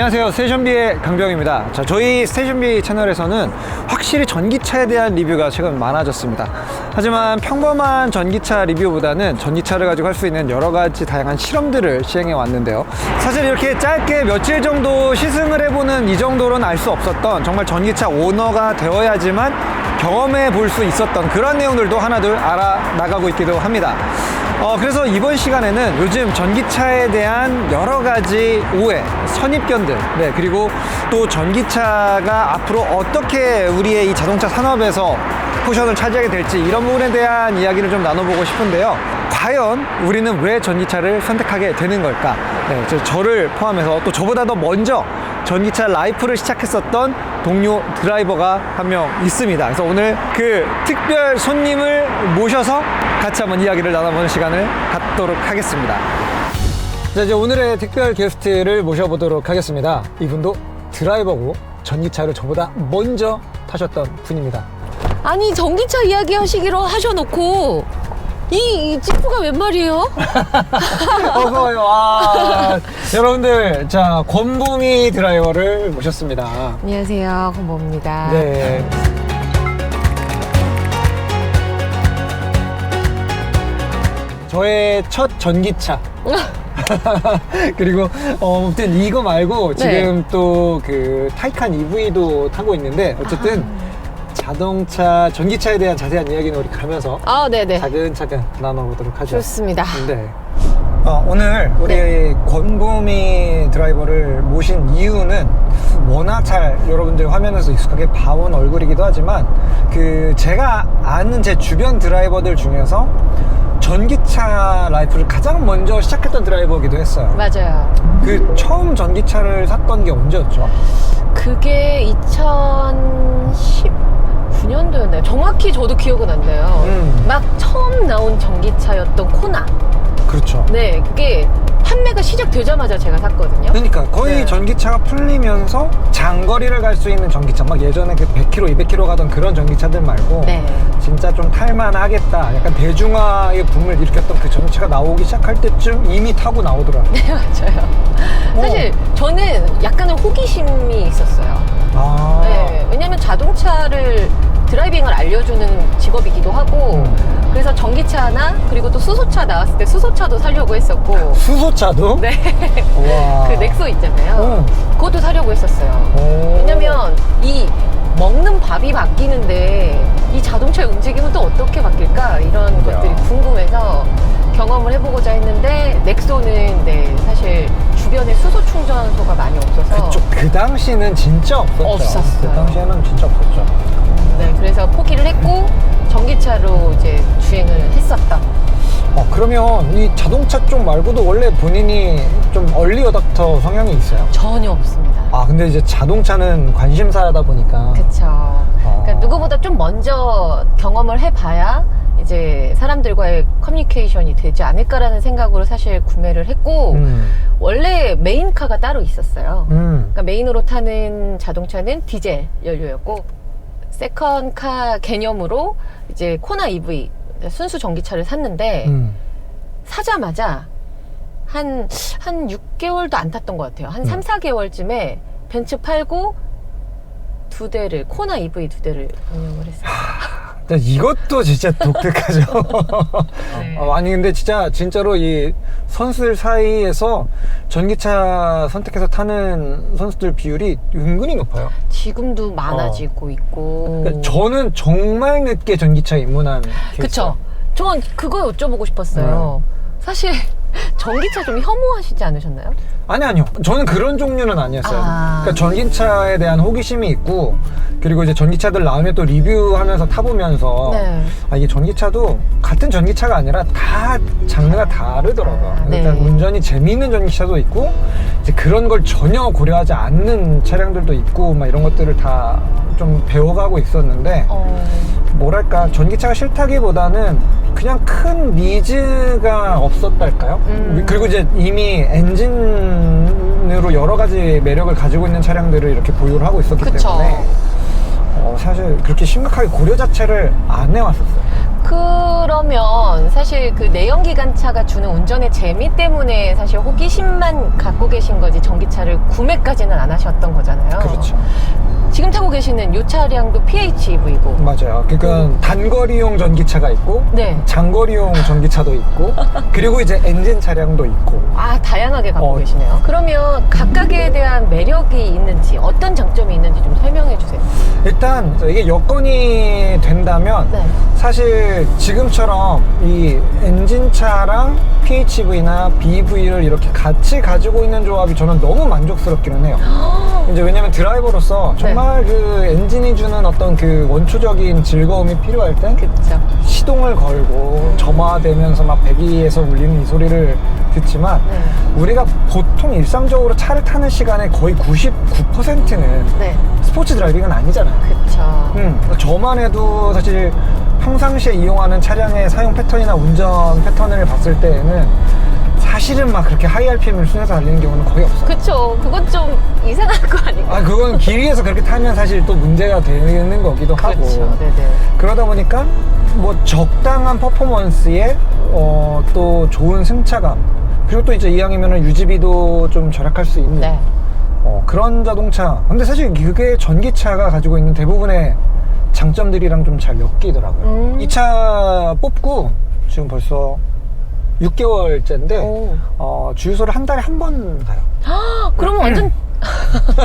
안녕하세요, 스테이션비의 강병입니다. 자, 저희 스테이션비 채널에서는 확실히 전기차에 대한 리뷰가 최근 많아졌습니다. 하지만 평범한 전기차 리뷰보다는 전기차를 가지고 할 수 있는 여러 가지 다양한 실험들을 시행해 왔는데요. 사실 이렇게 짧게 며칠 정도 시승을 해보는 이 정도로는 알 수 없었던, 정말 전기차 오너가 되어야지만 경험해 볼 수 있었던 그런 내용들도 하나둘 알아나가고 있기도 합니다. 그래서 이번 시간에는 요즘 전기차에 대한 여러 가지 오해, 선입견들, 그리고 또 전기차가 앞으로 어떻게 우리의 이 자동차 산업에서 포션을 차지하게 될지, 이런 부분에 대한 이야기를 좀 나눠보고 싶은데요. 과연 우리는 왜 전기차를 선택하게 되는 걸까? 저를 포함해서 또 저보다 더 먼저 전기차 라이프를 시작했었던 동료 드라이버가 한 명 있습니다. 그래서 오늘 그 특별 손님을 모셔서 같이 한번 이야기를 나눠보는 시간을 갖도록 하겠습니다. 자, 이제 오늘의 특별 게스트를 모셔보도록 하겠습니다. 이분도 드라이버고 전기차를 저보다 먼저 타셨던 분입니다. 아니, 전기차 이야기 하시기로 하셔놓고 이 지프가 웬 말이에요? 어서와요. 여러분들, 자, 권보미 드라이버를 모셨습니다. 안녕하세요, 권보입니다. 네. 저의 첫 전기차. 그리고 아무튼 이거 말고 지금 또 그 타이칸 EV도 타고 있는데, 어쨌든 자동차, 전기차에 대한 자세한 이야기는 우리 가면서 네네. 차근차근 나눠보도록 하죠. 좋습니다. 네. 오늘 우리 권보미 드라이버를 모신 이유는 워낙 잘 여러분들 화면에서 익숙하게 봐온 얼굴이기도 하지만, 그 제가 아는 제 주변 드라이버들 중에서 전기차 라이프를 가장 먼저 시작했던 드라이버이기도 했어요. 맞아요. 그 처음 전기차를 샀던 게 언제였죠? 그게 2019년도였나요? 정확히 저도 기억은 안 나요. 막 처음 나온 전기차였던 코나. 그렇죠. 네, 그게 판매가 시작되자마자 제가 샀거든요. 그러니까 거의 전기차가 풀리면서 장거리를 갈 수 있는 전기차, 막 예전에 그 100km, 200km 가던 그런 전기차들 말고 진짜 좀 탈만하겠다, 약간 대중화의 붐을 일으켰던 그 전기차가 나오기 시작할 때쯤 이미 타고 나오더라고요. 네, 맞아요. 사실 저는 약간은 호기심이 있었어요. 네, 왜냐면 자동차를 드라이빙을 알려주는 직업이기도 하고, 그래서 전기차나 그리고 또 수소차 나왔을 때 수소차도 사려고 했었고. 수소차도? 네. 와. 그 넥소 있잖아요. 그것도 사려고 했었어요. 왜냐면 이 먹는 밥이 바뀌는데 이 자동차의 움직임은 또 어떻게 바뀔까, 이런 것들이 궁금해서 경험을 해보고자 했는데, 넥소는 사실 주변에 수소 충전소가 많이 없어서. 그쪽 그 당시는 진짜 없었죠. 그 당시에는 진짜 없었죠. 네, 그래서 포기를 했고 전기차로 이제 주행을 했었던. 그러면 이 자동차 쪽 말고도 원래 본인이 좀 얼리 어답터 성향이 있어요? 전혀 없습니다. 근데 이제 자동차는 관심사다 보니까. 그쵸. 그러니까 누구보다 좀 먼저 경험을 해봐야 이제 사람들과의 커뮤니케이션이 되지 않을까라는 생각으로 사실 구매를 했고, 원래 메인카가 따로 있었어요. 그러니까 메인으로 타는 자동차는 디젤 연료였고, 세컨카 개념으로 이제 코나 EV 순수 전기차를 샀는데, 사자마자 한 6개월도 안 탔던 것 같아요. 한 3, 4개월쯤에 벤츠 팔고 코나 EV 2대를 운영을 했어요. 이것도 진짜 독특하죠. 네. 아니 근데 진짜로 이 선수들 사이에서 전기차 선택해서 타는 선수들 비율이 은근히 높아요. 지금도 많아지고 있고. 그러니까 저는 정말 늦게 전기차에 입문한 케이스예요. 그쵸. 전 그거 여쭤보고 싶었어요. 사실 전기차 좀 혐오하시지 않으셨나요? 아니요. 저는 그런 종류는 아니었어요. 그러니까 전기차에 대한 호기심이 있고, 그리고 이제 전기차들 나오면 또 리뷰하면서 타보면서 이게 전기차도 같은 전기차가 아니라 다 장르가 다르더라고요. 일단 운전이 재미있는 전기차도 있고, 이제 그런 걸 전혀 고려하지 않는 차량들도 있고, 막 이런 것들을 다 좀 배워가고 있었는데, 뭐랄까, 전기차가 싫다기보다는 그냥 큰 니즈가 없었달까요? 그리고 이제 이미 엔진으로 여러 가지 매력을 가지고 있는 차량들을 이렇게 보유를 하고 있었기 때문에 사실 그렇게 심각하게 고려 자체를 안 해왔었어요. 그러면 사실 사실 그 내연기관차가 주는 운전의 재미 때문에 사실 호기심만 갖고 계신 거지 전기차를 구매까지는 안 하셨던 거잖아요. 그렇죠. 지금 타고 계시는 이 차량도 PHEV고. 맞아요. 그러니까 단거리용 전기차가 있고, 네. 장거리용 전기차도 있고, 그리고 이제 엔진 차량도 있고. 아, 다양하게 갖고 계시네요. 그러면 각각에 대한 매력이 있는지, 어떤 장점이 있는지 좀 설명해 주세요. 일단 이게 여건이 된다면 네. 사실 지금처럼 이 엔진차랑 PHEV나 BEV를 이렇게 같이 가지고 있는 조합이 저는 너무 만족스럽기는 해요. 이제 왜냐면 드라이버로서 정말 그 엔진이 주는 어떤 그 원초적인 즐거움이 필요할 때 그쵸. 시동을 걸고 점화되면서 막 배기에서 울리는 이 소리를 듣지만 우리가 보통 일상적으로 차를 타는 시간의 거의 99%는 네. 스포츠 드라이빙은 아니잖아요. 그쵸. 저만 해도 사실 평상시에 이용하는 차량의 사용 패턴이나 운전 패턴을 봤을 때에는 사실은 막 그렇게 하이 RPM을 순해서 달리는 경우는 거의 없어요. 그쵸. 그건 좀 이상한 거 아닌가? 아, 그건 길 위에서 그렇게 타면 사실 또 문제가 되는 거기도 하고. 그렇죠. 네네. 그러다 보니까 뭐 적당한 퍼포먼스에 또 좋은 승차감, 그리고 또 이제 이왕이면 유지비도 좀 절약할 수 있는 네. 그런 자동차. 근데 사실 그게 전기차가 가지고 있는 대부분의 장점들이랑 좀 잘 엮이더라고요. 이 차 뽑고 지금 벌써 6개월째인데 주유소를 한 달에 한 번 가요. 그러면 완전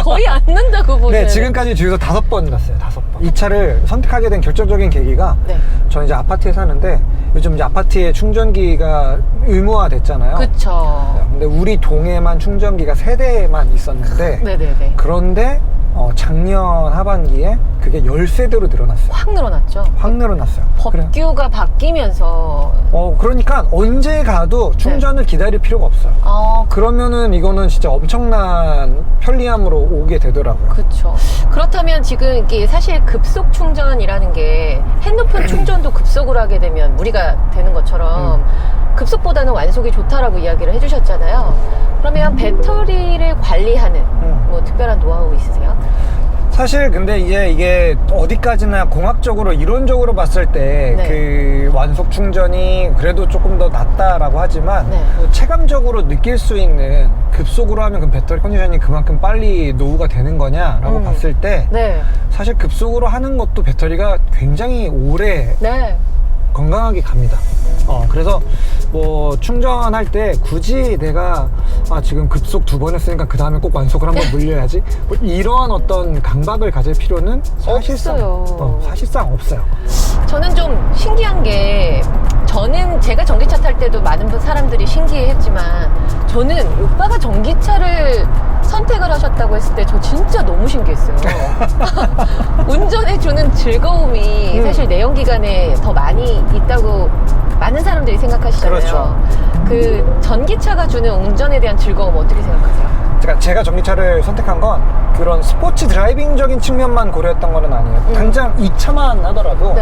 거의 안 는다고 보세요. 네, 지금까지 주유소 5번 갔어요. 5번. 이 차를 선택하게 된 결정적인 계기가 네. 저는 이제 아파트에 사는데 요즘 이제 아파트에 충전기가 의무화 됐잖아요. 그쵸. 근데 우리 동에만 충전기가 3대만 있었는데 네네네. 그런데 작년 하반기에 그게 10세대로 늘어났어요. 확 늘어났죠. 확 늘어났어요. 법규가 바뀌면서. 그러니까 언제 가도 충전을 기다릴 필요가 없어요. 그러면은 이거는 진짜 엄청난 편리함으로 오게 되더라고요. 그렇죠. 그렇다면 지금 이게 사실 급속 충전이라는 게 핸드폰 충전도 급속으로 하게 되면 무리가 되는 것처럼 급속보다는 완속이 좋다라고 이야기를 해주셨잖아요. 그러면 배터리를 관리하는 뭐 특별한 노하우 있으세요? 사실 근데 이게 어디까지나 공학적으로 이론적으로 봤을 때 그 완속 충전이 그래도 조금 더 낫다라고 하지만 체감적으로 느낄 수 있는 급속으로 하면 그 배터리 컨디션이 그만큼 빨리 노후가 되는 거냐라고 봤을 때 사실 급속으로 하는 것도 배터리가 굉장히 오래 건강하게 갑니다. 그래서 뭐 충전할 때 굳이 내가 지금 급속 2번 했으니까 그 다음에 꼭 완속을 한번 물려야지 뭐 이런 어떤 강박을 가질 필요는 사실상 없어요. 저는 좀 신기한 게 저는 제가 전기차 탈 때도 많은 사람들이 신기해했지만 저는 오빠가 전기차를 선택을 하셨다고 했을 때 저 진짜 너무 신기했어요. 운전해주는 즐거움이 사실 내연기관에 더 많이 있다고 많은 사람들이 생각하시잖아요. 그렇죠. 그 전기차가 주는 운전에 대한 즐거움 어떻게 생각하세요? 제가 전기차를 선택한 건 그런 스포츠 드라이빙적인 측면만 고려했던 건 아니에요. 당장 이 차만 하더라도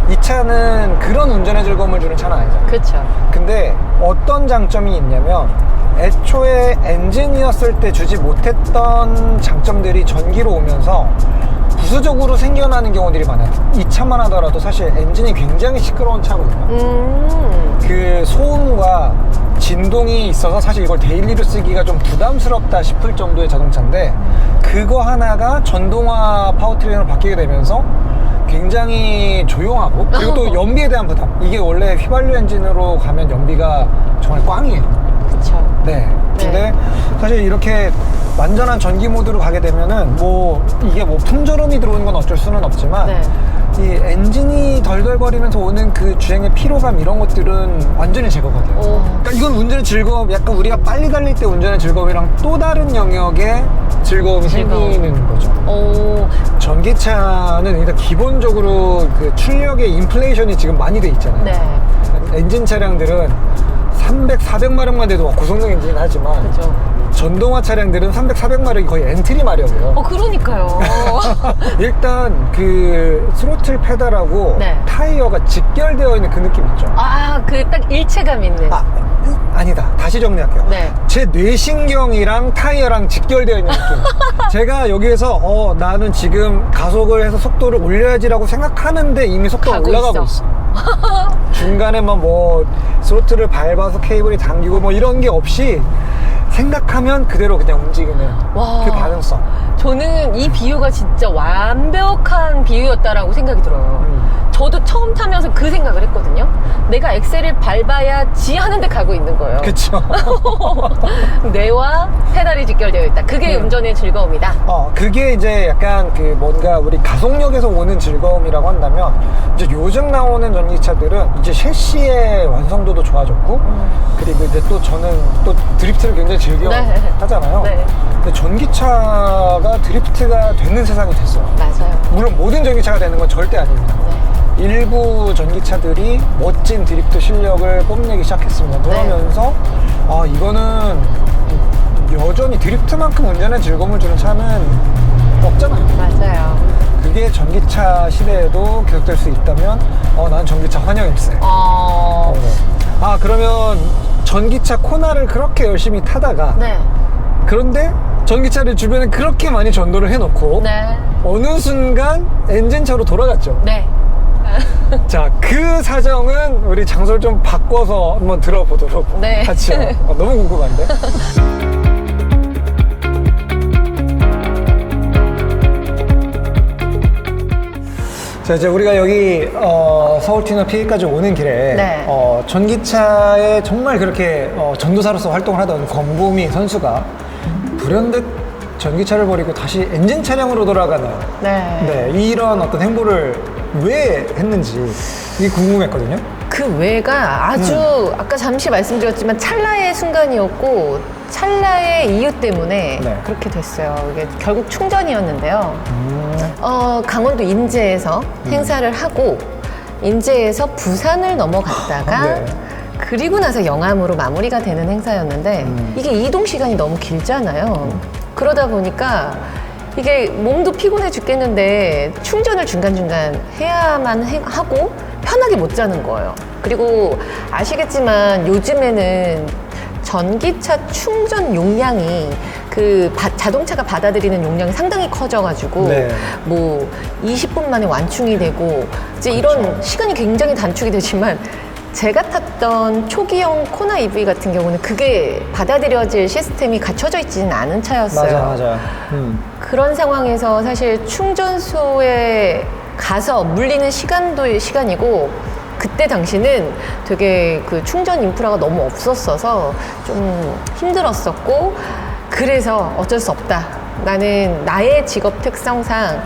이 차는 그런 운전의 즐거움을 주는 차는 아니잖아요. 그렇죠. 근데 어떤 장점이 있냐면 애초에 엔진이었을 때 주지 못했던 장점들이 전기로 오면서 부수적으로 생겨나는 경우들이 많아요. 이 차만 하더라도 사실 엔진이 굉장히 시끄러운 차거든요. 그 소음과 진동이 있어서 사실 이걸 데일리로 쓰기가 좀 부담스럽다 싶을 정도의 자동차인데 그거 하나가 전동화 파워트레인으로 바뀌게 되면서 굉장히 조용하고 그리고 또 연비에 대한 부담, 이게 원래 휘발유 엔진으로 가면 연비가 정말 꽝이에요. 그쵸. 근데 사실 이렇게 완전한 전기 모드로 가게 되면은 뭐 이게 뭐 풍절음이 들어오는 건 어쩔 수는 없지만 이 엔진이 덜덜거리면서 오는 그 주행의 피로감 이런 것들은 완전히 제거가 돼요. 그러니까 이건 운전의 즐거움, 약간 우리가 빨리 달릴 때 운전의 즐거움이랑 또 다른 영역의 즐거움이 생기는 거죠. 전기차는 일단 기본적으로 그 출력의 인플레이션이 지금 많이 돼 있잖아요. 엔진 차량들은 300, 400마력만 돼도 고성능 엔진 하지만 전동화 차량들은 300, 400마력이 거의 엔트리 마력이에요. 그러니까요. 일단 그 스로틀 페달하고 타이어가 직결되어 있는 그 느낌 있죠? 그 딱 일체감 있는. 아니다. 다시 정리할게요. 제 뇌신경이랑 타이어랑 직결되어 있는 느낌. 제가 여기에서 나는 지금 가속을 해서 속도를 올려야지라고 생각하는데 이미 속도가 올라가고 있어. 중간에만 뭐 스로틀을 밟아서 케이블이 당기고 뭐 이런 게 없이 생각하면 그대로 그냥 움직이는 와. 그 가능성. 저는 이 비유가 진짜 완벽한 비유였다라고 생각이 들어요. 저도 처음 타면서 그 생각을 했거든요. 내가 엑셀을 밟아야지 하는 데 가고 있는 거예요. 그쵸. 뇌와 페달이 직결되어 있다. 그게 운전의 즐거움이다. 그게 이제 약간 그 뭔가 우리 가속력에서 오는 즐거움이라고 한다면 이제 요즘 나오는 전기차들은 이제 셰시의 완성도도 좋아졌고 그리고 이제 또 저는 또 드리프트를 굉장히 즐겨 네. 하잖아요. 네. 근데 전기차가 드리프트가 되는 세상이 됐어요. 맞아요. 물론 모든 전기차가 되는 건 절대 아닙니다. 일부 전기차들이 멋진 드리프트 실력을 뽐내기 시작했습니다. 그러면서 이거는 여전히 드리프트만큼 운전에 즐거움을 주는 차는 없잖아요. 맞아요. 그게 전기차 시대에도 계속될 수 있다면 난 전기차 환영일세. 그러면 전기차 코나를 그렇게 열심히 타다가 네. 그런데 전기차를 주변에 그렇게 많이 전도를 해놓고 네. 어느 순간 엔진차로 돌아갔죠. 네. 자, 그 사정은 우리 장소를 좀 바꿔서 한번 들어보도록 네. 하죠. 너무 궁금한데? 자, 이제 우리가 여기 서울 터미널 P까지 오는 길에 네. 전기차에 정말 그렇게 전도사로서 활동을 하던 권보미 선수가 불현듯 전기차를 버리고 다시 엔진 차량으로 돌아가는 네. 이런 어떤 행보를 왜 했는지 이게 궁금했거든요. 그 외가 아주 아까 잠시 말씀드렸지만 찰나의 순간이었고 찰나의 이유 때문에 네. 그렇게 됐어요. 이게 결국 충전이었는데요. 강원도 인제에서 행사를 하고 인제에서 부산을 넘어갔다가 네. 그리고 나서 영암으로 마무리가 되는 행사였는데 이게 이동 시간이 너무 길잖아요. 그러다 보니까 이게 몸도 피곤해 죽겠는데 충전을 중간중간 해야만 하고 편하게 못 자는 거예요. 그리고 아시겠지만 요즘에는 전기차 충전 용량이 자동차가 받아들이는 용량이 상당히 커져가지고 네. 뭐 20분 만에 완충이 되고 이제 이런 시간이 굉장히 단축이 되지만 제가 탔던 초기형 코나 EV 같은 경우는 그게 받아들여질 시스템이 갖춰져 있지는 않은 차였어요. 맞아. 그런 상황에서 사실 충전소에 가서 물리는 시간도 시간이고 그때 당시는 되게 그 충전 인프라가 너무 없었어서 좀 힘들었었고 그래서 어쩔 수 없다. 나는 나의 직업 특성상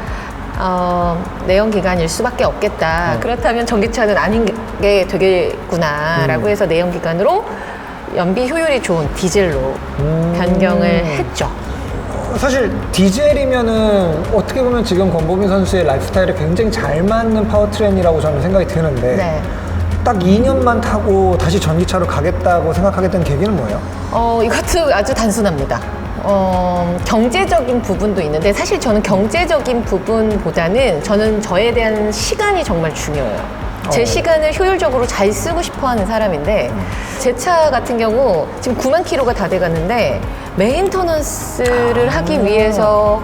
내연기관일 수밖에 없겠다. 그렇다면 전기차는 아닌 게 되겠구나라고 해서 내연기관으로 연비 효율이 좋은 디젤로 변경을 했죠. 사실 디젤이면은 어떻게 보면 지금 권보미 선수의 라이프스타일에 굉장히 잘 맞는 파워트레인이라고 저는 생각이 드는데 네. 딱 2년만 타고 다시 전기차로 가겠다고 생각하게 된 계기는 뭐예요? 이것도 아주 단순합니다. 경제적인 부분도 있는데 사실 저는 경제적인 부분보다는 저는 저에 대한 시간이 정말 중요해요. 제 시간을 효율적으로 잘 쓰고 싶어 하는 사람인데 제 차 같은 경우 지금 9만 킬로가 다 돼가는데 메인터넌스를 하기 위해서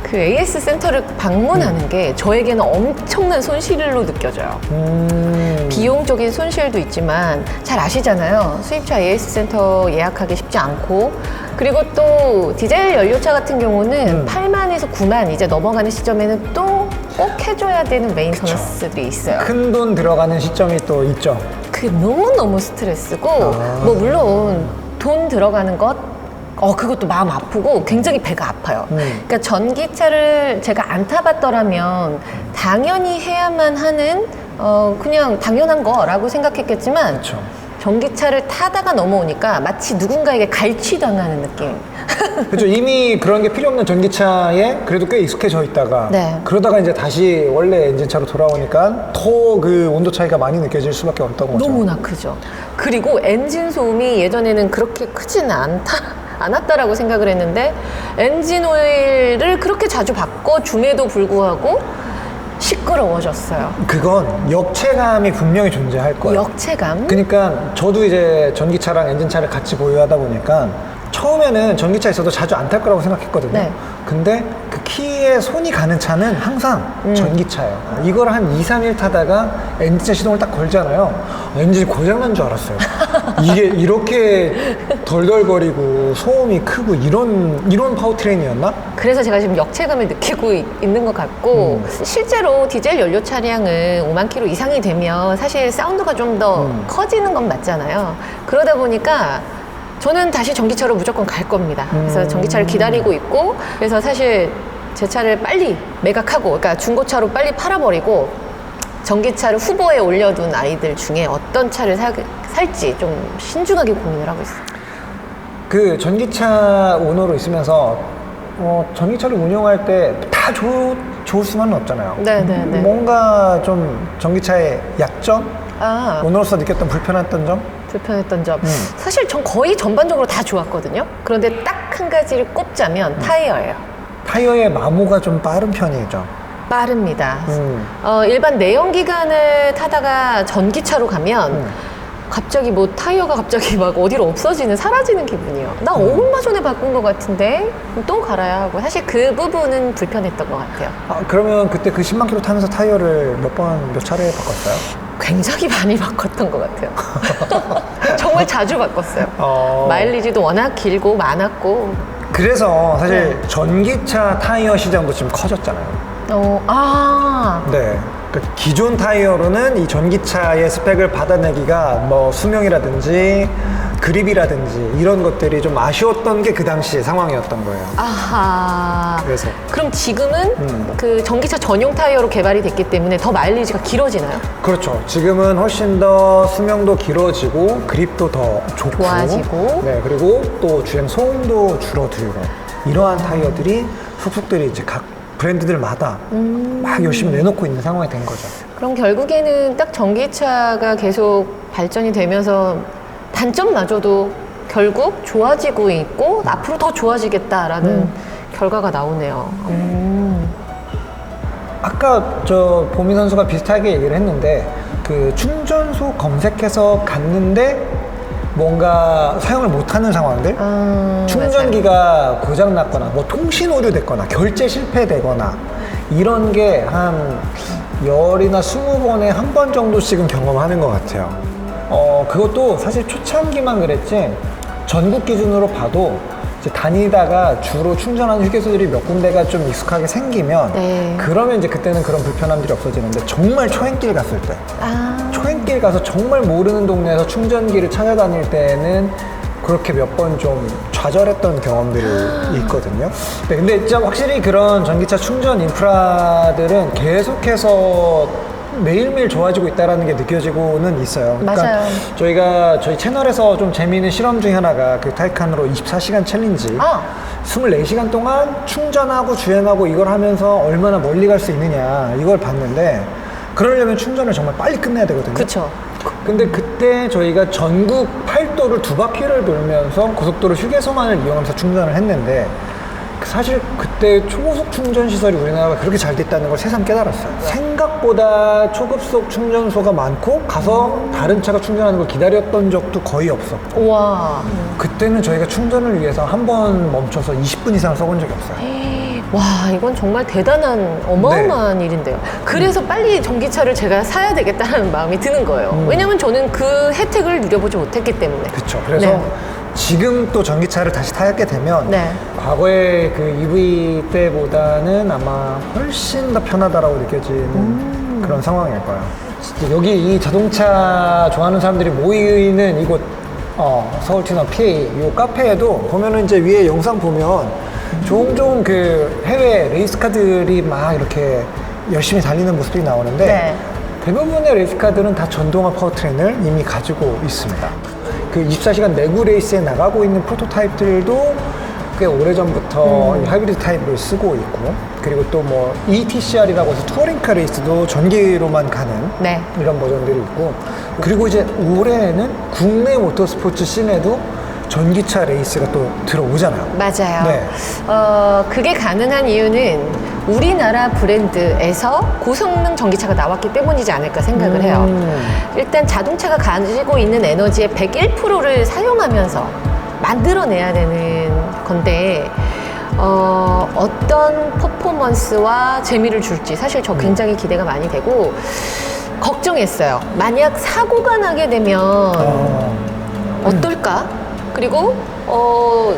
그 AS 센터를 방문하는 게 저에게는 엄청난 손실로 느껴져요. 비용적인 손실도 있지만 잘 아시잖아요. 수입차 AS 센터 예약하기 쉽지 않고 그리고 또 디젤 연료차 같은 경우는 8만에서 9만 이제 넘어가는 시점에는 또 꼭 해줘야 되는 메인터넌스들이 있어요. 큰 돈 들어가는 시점이 또 있죠. 그게 너무너무 스트레스고 뭐 물론 돈 들어가는 것 그것도 마음 아프고 굉장히 배가 아파요. 그러니까 전기차를 제가 안 타봤더라면 당연히 해야만 하는 그냥 당연한 거라고 생각했겠지만 그렇죠. 전기차를 타다가 넘어오니까 마치 누군가에게 갈취당하는 느낌. 그렇죠. 이미 그런 게 필요 없는 전기차에 그래도 꽤 익숙해져 있다가 네. 그러다가 이제 다시 원래 엔진차로 돌아오니까 더 그 온도 차이가 많이 느껴질 수밖에 없던 거죠. 너무나 크죠. 그리고 엔진 소음이 예전에는 그렇게 크지는 않았다라고 생각을 했는데 엔진 오일을 그렇게 자주 바꿔줌에도 불구하고 시끄러워졌어요. 그건 역체감이 분명히 존재할 거예요. 역체감? 그러니까 저도 이제 전기차랑 엔진차를 같이 보유하다 보니까 처음에는 전기차에 있어도 자주 안 탈 거라고 생각했거든요. 네. 근데 그 키에 빠르게 손이 가는 차는 항상 전기차예요. 이걸 한 2, 3일 타다가 엔진차 시동을 딱 걸잖아요. 엔진이 고장난 줄 알았어요. 이게 이렇게 덜덜거리고 소음이 크고 이런 파워트레인이었나? 그래서 제가 지금 역체감을 느끼고 있는 것 같고 실제로 디젤 연료 차량은 5만 킬로 이상이 되면 사실 사운드가 좀 더 커지는 건 맞잖아요. 그러다 보니까 저는 다시 전기차로 무조건 갈 겁니다. 그래서 전기차를 기다리고 있고, 그래서 사실 제 차를 빨리 매각하고, 그러니까 중고차로 빨리 팔아버리고 전기차를 후보에 올려둔 아이들 중에 어떤 차를 살지 좀 신중하게 고민을 하고 있어요. 그 전기차 오너로 있으면서 전기차를 운영할 때 다 좋을 수만은 없잖아요. 네네네. 뭔가 좀 전기차의 약점? 오너로서 느꼈던 불편했던 점? 불편했던 점. 사실 전 거의 전반적으로 다 좋았거든요. 그런데 딱 한 가지를 꼽자면 타이어예요. 타이어의 마모가 좀 빠른 편이죠. 빠릅니다. 일반 내연기관을 타다가 전기차로 가면 갑자기 뭐 타이어가 갑자기 막 어디로 없어지는, 사라지는 기분이에요. 나 5분만 전에 바꾼 것 같은데 또 갈아야 하고, 사실 그 부분은 불편했던 것 같아요. 그러면 그때 그 10만 킬로 타면서 타이어를 몇 차례 바꿨어요? 굉장히 많이 바꿨던 것 같아요. 정말 자주 바꿨어요. 마일리지도 워낙 길고 많았고. 그래서 사실 전기차 타이어 시장도 지금 커졌잖아요. 네. 그러니까 기존 타이어로는 이 전기차의 스펙을 받아내기가 뭐 수명이라든지 그립이라든지 이런 것들이 좀 아쉬웠던 게 그 당시 상황이었던 거예요. 아하. 그래서 그럼 지금은 그 전기차 전용 타이어로 개발이 됐기 때문에 더 마일리지가 길어지나요? 그렇죠. 지금은 훨씬 더 수명도 길어지고 그립도 더 좋고, 좋아지고. 네, 그리고 또 주행 소음도 줄어들고, 이러한 타이어들이 속속들이 이제 각 브랜드들마다 막 열심히 내놓고 있는 상황이 된 거죠. 그럼 결국에는 딱 전기차가 계속 발전이 되면서 단점마저도 결국 좋아지고 있고 앞으로 더 좋아지겠다라는 결과가 나오네요. 아까 저 보미 선수가 비슷하게 얘기를 했는데, 그 충전소 검색해서 갔는데 뭔가 사용을 못하는 상황들, 충전기가 고장났거나 뭐 통신 오류됐거나 결제 실패되거나 이런 게 한 10이나 20번에 한 번 정도씩은 경험하는 것 같아요. 그것도 사실 초창기만 그랬지, 전국 기준으로 봐도 이제 다니다가 주로 충전하는 휴게소들이 몇 군데가 좀 익숙하게 생기면 그러면 이제 그때는 그런 불편함들이 없어지는데, 정말 초행길 갔을 때, 초행길 가서 정말 모르는 동네에서 충전기를 찾아다닐 때는 그렇게 몇 번 좀 좌절했던 경험들이 있거든요. 네, 근데 진짜 확실히 그런 전기차 충전 인프라들은 계속해서 매일매일 좋아지고 있다는 게 느껴지고는 있어요. 맞아요. 저희가 저희 채널에서 좀 재미있는 실험 중에 하나가 그 타이칸으로 24시간 챌린지, 24시간 동안 충전하고 주행하고 이걸 하면서 얼마나 멀리 갈 수 있느냐, 이걸 봤는데, 그러려면 충전을 정말 빨리 끝내야 되거든요. 그렇죠. 근데 그때 저희가 전국 8도를 2바퀴를 돌면서 고속도로 휴게소만을 이용하면서 충전을 했는데, 사실 그때 초고속 충전 시설이 우리나라가 그렇게 잘 됐다는 걸 새삼 깨달았어요. 생각보다 초급속 충전소가 많고 가서 다른 차가 충전하는 걸 기다렸던 적도 거의 없었고, 우와. 그때는 저희가 충전을 위해서 한 번 멈춰서 20분 이상 써본 적이 없어요. 와, 이건 정말 대단한 어마어마한 일인데요. 그래서 빨리 전기차를 제가 사야 되겠다는 마음이 드는 거예요. 왜냐면 저는 그 혜택을 누려보지 못했기 때문에. 그렇죠. 그래서 지금 또 전기차를 다시 타게 되면 과거의 그 EV 때보다는 아마 훨씬 더 편하다라고 느껴지는 그런 상황일 거예요. 여기 이 자동차 좋아하는 사람들이 모이는 이곳, 서울티너 PA 이 카페에도 보면은 이제 위에 영상 보면 종종 그 해외 레이스카들이 막 이렇게 열심히 달리는 모습들이 나오는데, 대부분의 레이스카들은 다 전동화 파워트레인을 이미 가지고 있습니다. 그 24시간 내구 레이스에 나가고 있는 프로토타입들도 꽤 오래전부터 이 하이브리드 타입을 쓰고 있고, 그리고 또 뭐 ETCR이라고 해서 투어링카 레이스도 전기로만 가는 이런 버전들이 있고, 그리고 이제 올해에는 국내 모터스포츠 씬에도 전기차 레이스가 또 들어오잖아요. 맞아요. 그게 가능한 이유는 우리나라 브랜드에서 고성능 전기차가 나왔기 때문이지 않을까 생각을 해요. 일단 자동차가 가지고 있는 에너지의 101%를 사용하면서 만들어내야 되는 건데, 어떤 퍼포먼스와 재미를 줄지 사실 저 굉장히 기대가 많이 되고 걱정했어요. 만약 사고가 나게 되면 어떨까? 그리고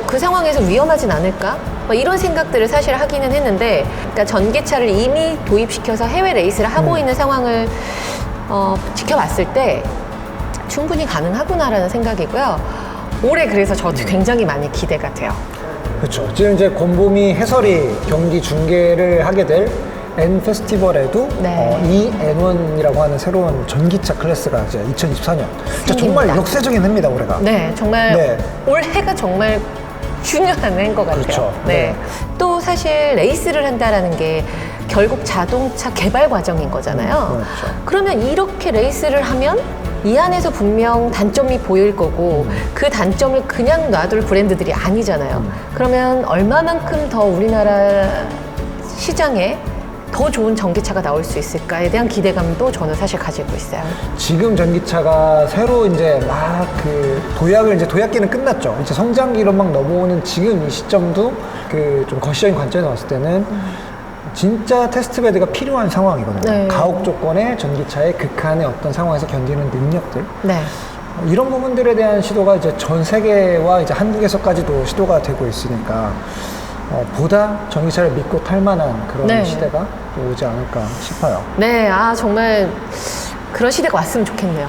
그 상황에서 위험하진 않을까? 뭐 이런 생각들을 사실 하기는 했는데, 그러니까 전기차를 이미 도입시켜서 해외 레이스를 하고 있는 상황을 지켜봤을 때 충분히 가능하구나라는 생각이고요. 올해 그래서 저도 굉장히 많이 기대가 돼요. 그렇죠. 지금 이제 곰보미 해설이 경기 중계를 하게 될 N 페스티벌에도 네. 이 N1이라고 하는 새로운 전기차 클래스가 이제 2024년 정말 역사적인 해입니다, 올해가. 네, 정말 네. 올해가 정말 중요한 해인 것 같아요. 그렇죠. 네. 네. 또 사실 레이스를 한다라는 게 결국 자동차 개발 과정인 거잖아요. 그렇죠. 그러면 이렇게 레이스를 하면 이 안에서 분명 단점이 보일 거고 그 단점을 그냥 놔둘 브랜드들이 아니잖아요. 그러면 얼마만큼 더 우리나라 시장에 더 좋은 전기차가 나올 수 있을까에 대한 기대감도 저는 사실 가지고 있어요. 지금 전기차가 새로 이제 막 그 도약기는 끝났죠. 이제 성장기로 막 넘어오는 지금 이 시점도 그 좀 거시적인 관점에서 봤을 때는 진짜 테스트베드가 필요한 상황이거든요. 네. 가혹 조건의 전기차의 극한의 어떤 상황에서 견디는 능력들. 네. 이런 부분들에 대한 시도가 이제 전 세계와 이제 한국에서까지도 시도가 되고 있으니까 보다 전기차를 믿고 탈 만한 그런 네. 시대가 또 오지 않을까 싶어요. 네, 정말 그런 시대가 왔으면 좋겠네요.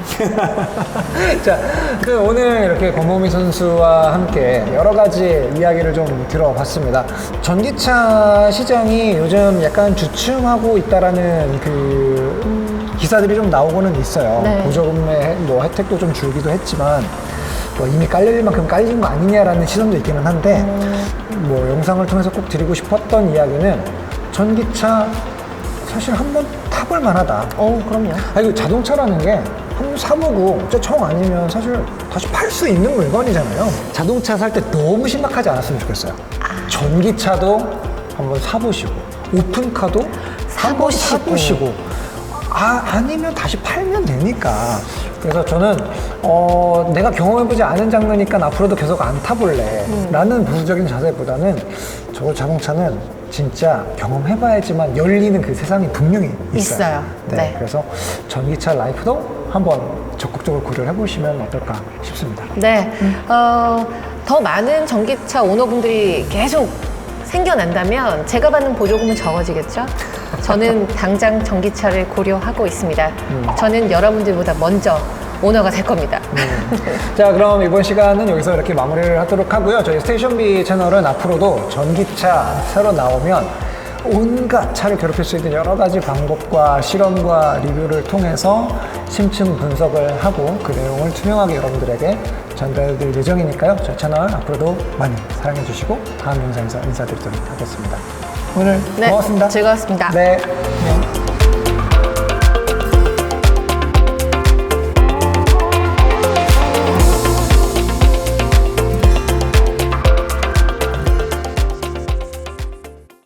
자, 그 오늘 이렇게 권보미 선수와 함께 여러 가지 이야기를 좀 들어봤습니다. 전기차 시장이 요즘 약간 주춤하고 있다라는 그 기사들이 좀 나오고는 있어요. 네. 보조금의 뭐 혜택도 좀 줄기도 했지만 뭐 이미 깔릴 만큼 깔린 거 아니냐라는 시선도 있기는 한데 뭐 영상을 통해서 꼭 드리고 싶었던 이야기는 전기차 사실 한번 타볼 만하다. 그럼요. 이거 자동차라는 게 한번 사보고 진짜 정 아니면 사실 다시 팔 수 있는 물건이잖아요. 자동차 살 때 너무 신박하지 않았으면 좋겠어요. 전기차도 한번 사보시고 오픈카도 한번 사보시고 아니면 다시 팔면 되니까. 그래서 저는 내가 경험해보지 않은 장르니까 앞으로도 계속 안 타볼래 라는 보수적인 자세보다는 저 자동차는 진짜 경험해봐야지만 열리는 그 세상이 분명히 있어요. 네, 네. 그래서 전기차 라이프도 한번 적극적으로 고려를 해보시면 어떨까 싶습니다. 네. 더 많은 전기차 오너분들이 계속 생겨난다면 제가 받는 보조금은 적어지겠죠? 저는 당장 전기차를 고려하고 있습니다. 저는 여러분들보다 먼저 오너가 될 겁니다. 자, 그럼 이번 시간은 여기서 이렇게 마무리를 하도록 하고요. 저희 스테이션비 채널은 앞으로도 전기차 새로 나오면 온갖 차를 괴롭힐 수 있는 여러 가지 방법과 실험과 리뷰를 통해서 심층 분석을 하고 그 내용을 투명하게 여러분들에게 전달해드릴 예정이니까요. 저희 채널 앞으로도 많이 사랑해 주시고 다음 영상에서 인사드리도록 하겠습니다. 오늘 네, 고맙습니다. 즐거웠습니다. 네.